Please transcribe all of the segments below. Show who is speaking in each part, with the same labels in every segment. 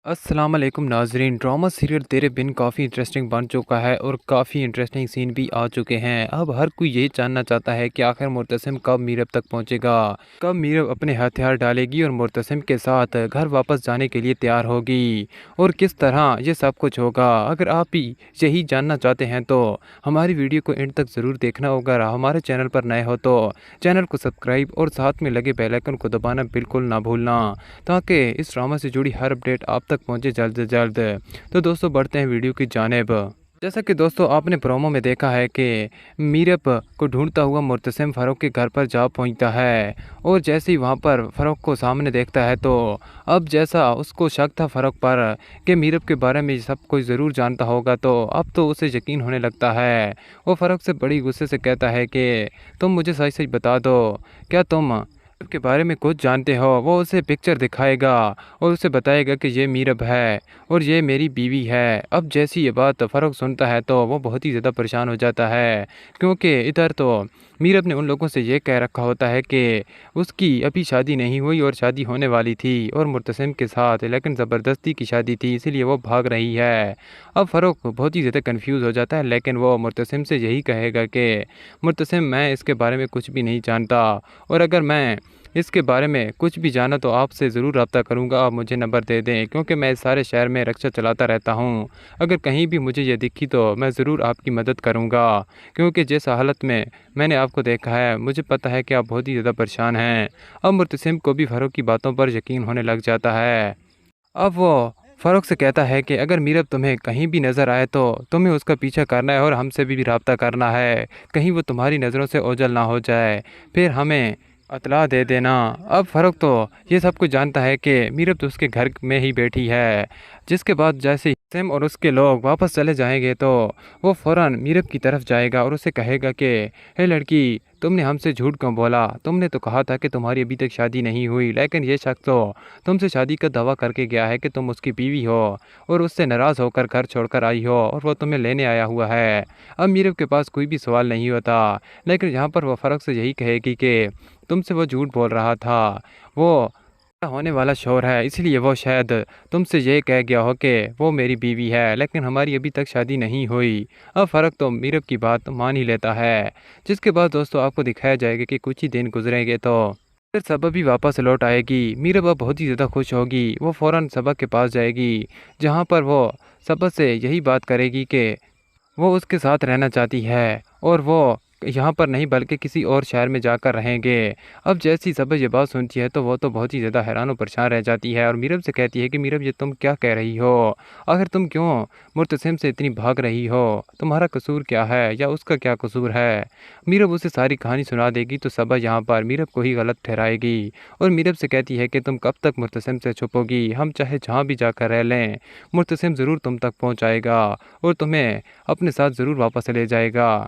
Speaker 1: अस्सलाम वालेकुम नाजरीन। ड्रामा सीरियल तेरे बिन काफ़ी इंटरेस्टिंग बन चुका है और काफ़ी इंटरेस्टिंग सीन भी आ चुके हैं। अब हर कोई यही जानना चाहता है कि आखिर मुर्तसिम कब मीरब तक पहुंचेगा, कब मीरब अपने हथियार डालेगी और मुर्तसिम के साथ घर वापस जाने के लिए तैयार होगी और किस तरह ये सब कुछ होगा। अगर आप भी यही जानना चाहते हैं तो हमारी वीडियो को एंड तक ज़रूर देखना होगा। अगर हमारे चैनल पर नए हो तो चैनल को सब्सक्राइब और साथ में लगे बेल आइकन को दबाना बिल्कुल ना भूलना, ताकि इस ड्रामा से जुड़ी हर अपडेट आप तक पहुंचे जल्द से जल्द। तो दोस्तों बढ़ते हैं वीडियो की जानिब। जैसा कि दोस्तों आपने प्रोमो में देखा है कि मीरब को ढूंढता हुआ मुर्तसिम फ़ारूक के घर पर जा पहुंचता है और जैसे ही वहां पर फ़ारूक को सामने देखता है तो अब जैसा उसको शक था फ़ारूक पर कि मीरब के बारे में सब कुछ ज़रूर जानता होगा, तो अब तो उसे यकीन होने लगता है। वो फ़ारूक से बड़ी गुस्से से कहता है कि तुम मुझे सच सच बता दो, क्या तुम के बारे में कुछ जानते हो। वो उसे पिक्चर दिखाएगा और उसे बताएगा कि ये मीरब है और ये मेरी बीवी है। अब जैसी ये बात फ़ारूक सुनता है तो वो बहुत ही ज़्यादा परेशान हो जाता है, क्योंकि इधर तो मीरब ने उन लोगों से ये कह रखा होता है कि उसकी अभी शादी नहीं हुई और शादी होने वाली थी और मुर्तसिम के साथ, लेकिन ज़बरदस्ती की शादी थी, इसीलिए वो भाग रही है। अब फ़ारूक बहुत ही ज़्यादा कन्फ्यूज़ हो जाता है, लेकिन वो मुर्तसिम से यही कहेगा कि मुर्तसिम, मैं इसके बारे में कुछ भी नहीं जानता और अगर मैं इसके बारे में कुछ भी जाना तो आपसे ज़रूर रब्ता करूंगा। आप मुझे नंबर दे दें, क्योंकि मैं इस सारे शहर में रक्षा चलाता रहता हूं। अगर कहीं भी मुझे ये दिखी तो मैं ज़रूर आपकी मदद करूंगा, क्योंकि जिस हालत में मैंने आपको देखा है मुझे पता है कि आप बहुत ही ज़्यादा परेशान हैं। अब मुर्तसिम को भी फ़ारूक की बातों पर यकीन होने लग जाता है। अब वो फ़ारूक से कहता है कि अगर मीरब तुम्हें कहीं भी नज़र आए तो तुम्हें उसका पीछा करना है और हमसे भी रब्ता करना है, कहीं वो तुम्हारी नज़रों से ओझल ना हो जाए, फिर हमें अतला दे देना। अब फ़ारूक तो ये सब कुछ जानता है कि मीरब तो उसके घर में ही बैठी है। जिसके बाद जैसे ही सैम और उसके लोग वापस चले जाएंगे तो वो फ़ौरन मीरब की तरफ जाएगा और उसे कहेगा कि हे लड़की, तुमने हमसे झूठ क्यों बोला? तुमने तो कहा था कि तुम्हारी अभी तक शादी नहीं हुई, लेकिन ये शख्स तो तुमसे शादी का दावा करके गया है कि तुम उसकी बीवी हो और उससे नाराज़ होकर घर छोड़कर आई हो और वो तुम्हें लेने आया हुआ है। अब मीरब के पास कोई भी सवाल नहीं होता, लेकिन यहाँ पर वो फ़र्क से यही कहेगी कि तुमसे वो झूठ बोल रहा था, वो होने वाला शोर है, इसलिए वो शायद तुमसे ये कह गया हो कि वो मेरी बीवी है, लेकिन हमारी अभी तक शादी नहीं हुई। अब फ़र्क तो मीरब की बात मान ही लेता है। जिसके बाद दोस्तों आपको दिखाया जाएगा कि कुछ ही दिन गुजरेंगे तो फिर सबा भी वापस लौट आएगी। मीरब अब बहुत ही ज़्यादा खुश होगी। वो फ़ौरन सबा के पास जाएगी, जहाँ पर वो सबा से यही बात करेगी कि वो उसके साथ रहना चाहती है और वो यहाँ पर नहीं बल्कि किसी और शहर में जाकर रहेंगे। अब जैसी सबा ये बात सुनती है तो वो तो बहुत ही ज़्यादा हैरान और परेशान रह जाती है और मीरब से कहती है कि मीरब, ये तुम क्या कह रही हो? आखिर तुम क्यों मुर्तसिम से इतनी भाग रही हो? तुम्हारा कसूर क्या है या उसका क्या कसूर है? मीरब उसे सारी कहानी सुना देगी तो सबा यहाँ पर मीरब को ही गलत ठहराएगी और मीरब से कहती है कि तुम कब तक मुर्तसिम से छुपोगी? हम चाहे जहाँ भी जाकर रह लें, मुर्तसिम ज़रूर तुम तक पहुँच आएगा और तुम्हें अपने साथ ज़रूर वापस ले जाएगा।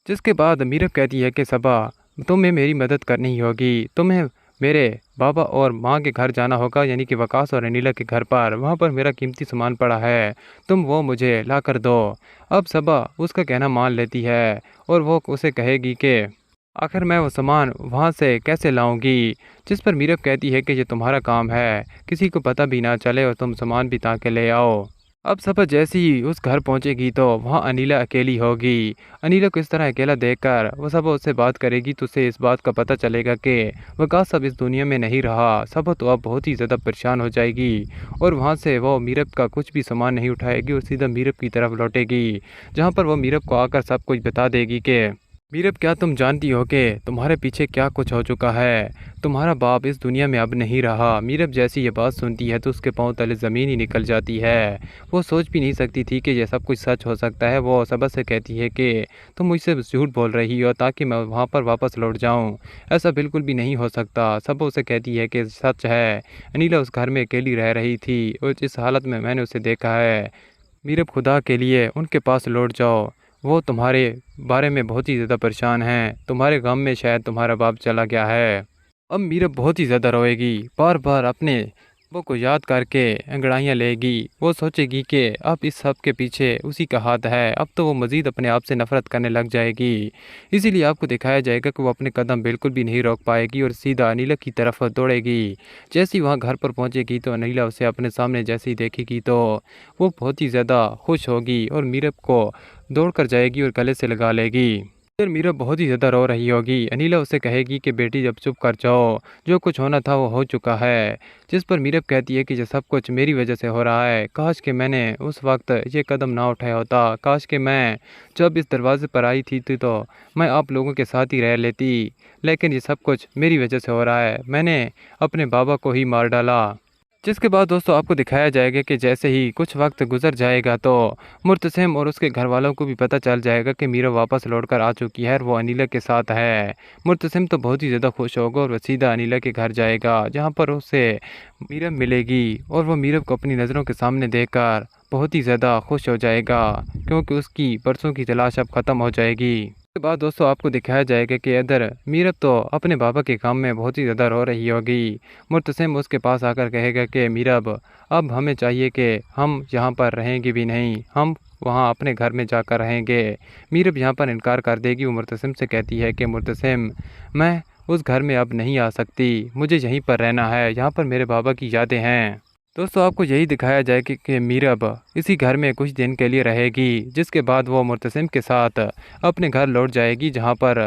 Speaker 1: जिसके बाद मीरब कहती है कि सबा, तुम्हें मेरी मदद करनी ही होगी। तुम्हें मेरे बाबा और माँ के घर जाना होगा, यानी कि वकास और अनीला के घर पर। वहाँ पर मेरा कीमती सामान पड़ा है, तुम वो मुझे ला कर दो। अब सबा उसका कहना मान लेती है और वो उसे कहेगी कि आखिर मैं वो सामान वहाँ से कैसे लाऊंगी। जिस पर मीरब कहती है कि ये तुम्हारा काम है, किसी को पता भी ना चले और तुम सामान भी ताके ले आओ। अब सबा जैसे ही उस घर पहुंचेगी तो वहाँ अनीला अकेली होगी। अनीला को इस तरह अकेला देखकर वो सबा उससे बात करेगी तो उसे इस बात का पता चलेगा कि वकास अब इस दुनिया में नहीं रहा। सबा तो अब बहुत ही ज़्यादा परेशान हो जाएगी और वहाँ से वो मीरब का कुछ भी सामान नहीं उठाएगी और सीधा मीरब की तरफ लौटेगी, जहाँ पर वो मीरब को आकर सब कुछ बता देगी कि मीरब, क्या तुम जानती हो कि तुम्हारे पीछे क्या कुछ हो चुका है? तुम्हारा बाप इस दुनिया में अब नहीं रहा। मीरब जैसी ये बात सुनती है तो उसके पांव तले ज़मीन ही निकल जाती है। वो सोच भी नहीं सकती थी कि यह सब कुछ सच हो सकता है। वो सबा से कहती है कि तुम मुझसे झूठ बोल रही हो ताकि मैं वहाँ पर वापस लौट जाऊँ। ऐसा बिल्कुल भी नहीं हो सकता। सबा उसे कहती है कि सच है, अनीला उस घर में अकेली रह रही थी और इस हालत में मैंने उसे देखा है। मीरब, खुदा के लिए उनके पास लौट जाओ, वो तुम्हारे बारे में बहुत ही ज़्यादा परेशान हैं। तुम्हारे गम में शायद तुम्हारा बाप चला गया है। अब मीरब बहुत ही ज़्यादा रोएगी, बार बार अपने वो को याद करके अंगड़ाइयाँ लेगी। वो सोचेगी कि अब इस सब के पीछे उसी का हाथ है। अब तो वो मज़ीद अपने आप से नफ़रत करने लग जाएगी। इसीलिए आपको दिखाया जाएगा कि वो अपने कदम बिल्कुल भी नहीं रोक पाएगी और सीधा अनिला की तरफ दौड़ेगी। जैसे ही वहाँ घर पर पहुँचेगी तो अनिला उसे अपने सामने जैसे ही देखेगी तो वो बहुत ही ज़्यादा खुश होगी और मीरब को दौड़ कर जाएगी और गले से लगा लेगी। फिर मीरा बहुत ही ज़्यादा रो रही होगी। अनिला उसे कहेगी कि बेटी अब चुप कर जाओ, जो कुछ होना था वो हो चुका है। जिस पर मीरब कहती है कि ये सब कुछ मेरी वजह से हो रहा है। काश कि मैंने उस वक्त ये कदम ना उठाया होता। काश कि मैं जब इस दरवाजे पर आई थी तो मैं आप लोगों के साथ ही रह लेती। लेकिन ये सब कुछ मेरी वजह से हो रहा है। मैंने अपने बाबा को ही मार डाला। जिसके बाद दोस्तों आपको दिखाया जाएगा कि जैसे ही कुछ वक्त गुजर जाएगा तो मुर्तसिम और उसके घर वालों को भी पता चल जाएगा कि मीरा वापस लौट कर आ चुकी है और वो अनिला के साथ है। मुर्तसिम तो बहुत ही ज़्यादा खुश होगा और वो सीधा अनिला के घर जाएगा, जहाँ पर उसे मीरा मिलेगी और वो मीरा को अपनी नज़रों के सामने देखकर बहुत ही ज़्यादा खुश हो जाएगा, क्योंकि उसकी परसों की तलाश अब ख़त्म हो जाएगी। के बाद दोस्तों आपको दिखाया जाएगा कि इधर मीरब तो अपने बाबा के काम में बहुत ही ज़्यादा रो रही होगी। मुर्तसिम उसके पास आकर कहेगा कि मीरब अब हमें चाहिए कि हम यहाँ पर रहेंगे भी नहीं, हम वहाँ अपने घर में जाकर रहेंगे। मीरब यहाँ पर इनकार कर देगी। वो मुर्तसिम से कहती है कि मुर्तसिम मैं उस घर में अब नहीं आ सकती, मुझे यहीं पर रहना है, यहाँ पर मेरे बाबा की यादें हैं। दोस्तों आपको यही दिखाया जाए कि मीरब इसी घर में कुछ दिन के लिए रहेगी, जिसके बाद वो मुर्तसिम के साथ अपने घर लौट जाएगी, जहां पर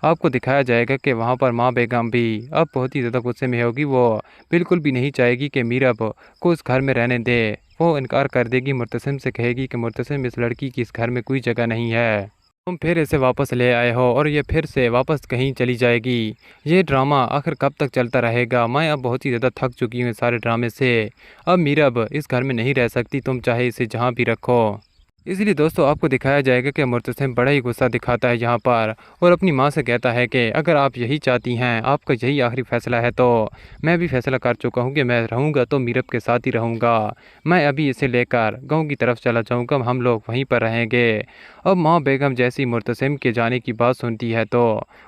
Speaker 1: आपको दिखाया जाएगा कि वहां पर माँ बेगम भी अब बहुत ही ज़्यादा गुस्से में होगी। वो बिल्कुल भी नहीं चाहेगी कि मीरब को उस घर में रहने दे। वो इनकार कर देगी, मुर्तसिम से कहेगी कि मुर्तसिम इस लड़की की इस घर में कोई जगह नहीं है, तुम फिर इसे वापस ले आए हो और ये फिर से वापस कहीं चली जाएगी। ये ड्रामा आखिर कब तक चलता रहेगा? मैं अब बहुत ही ज़्यादा थक चुकी हूँ सारे ड्रामे से। अब मीरब इस घर में नहीं रह सकती, तुम चाहे इसे जहाँ भी रखो। इसलिए दोस्तों आपको दिखाया जाएगा कि मुर्तसिम बड़ा ही गुस्सा दिखाता है यहाँ पर और अपनी माँ से कहता है कि अगर आप यही चाहती हैं, आपका यही आखिरी फैसला है, तो मैं भी फैसला कर चुका हूँ कि मैं रहूँगा तो मीरब के साथ ही रहूँगा। मैं अभी इसे लेकर गांव की तरफ चला जाऊँगा, हम लोग वहीं पर रहेंगे। अब माँ बेगम जैसी मुर्तसिम के जाने की बात सुनती है तो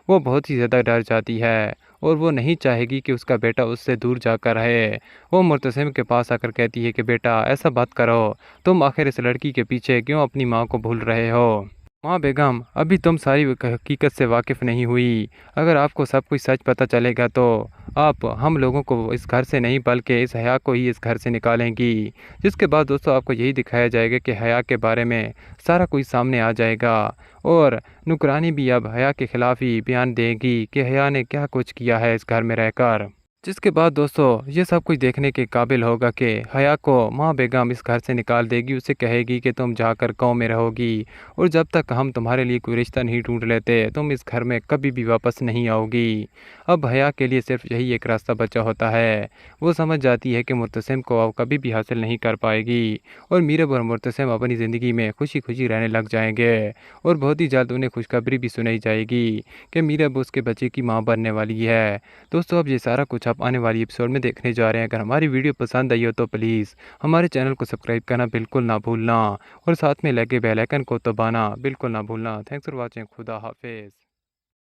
Speaker 1: वो बहुत ही ज़्यादा डर जाती है और वो नहीं चाहेगी कि उसका बेटा उससे दूर जाकर रहे। वो मुर्तसिम के पास आकर कहती है कि बेटा ऐसा बात करो, तुम आखिर इस लड़की के पीछे क्यों अपनी माँ को भूल रहे हो? माँ बेगम अभी तुम सारी हकीकत से वाकिफ़ नहीं हुई। अगर आपको सब कुछ सच पता चलेगा तो आप हम लोगों को इस घर से नहीं बल्कि इस हया को ही इस घर से निकालेंगी। जिसके बाद दोस्तों आपको यही दिखाया जाएगा कि हया के बारे में सारा कुछ सामने आ जाएगा और नुकरानी भी अब हया के खिलाफ ही बयान देगी कि हया ने क्या कुछ किया है इस घर में रहकर। जिसके बाद दोस्तों ये सब कुछ देखने के काबिल होगा कि हया को माँ बेगम इस घर से निकाल देगी, उसे कहेगी कि तुम जाकर गांव में रहोगी और जब तक हम तुम्हारे लिए कोई रिश्ता नहीं ढूंढ लेते तुम इस घर में कभी भी वापस नहीं आओगी। अब हया के लिए सिर्फ यही एक रास्ता बचा होता है। वो समझ जाती है कि मुर्तसिम को अब कभी भी हासिल नहीं कर पाएगी और मीरब और मुर्तसिम अपनी ज़िंदगी में खुशी खुशी रहने लग जाएंगे और बहुत ही जल्द उन्हें खुशखबरी भी सुनाई जाएगी कि मीरब उसके बच्चे की माँ बनने वाली है। दोस्तों अब ये सारा कुछ आप आने वाली एपिसोड में देखने जा रहे हैं। अगर हमारी वीडियो पसंद आई हो तो प्लीज़ हमारे चैनल को सब्सक्राइब करना बिल्कुल ना भूलना और साथ में लगे बेल आइकन को दबाना बिल्कुल ना भूलना। Thanks for watching. खुदा हाफिज़।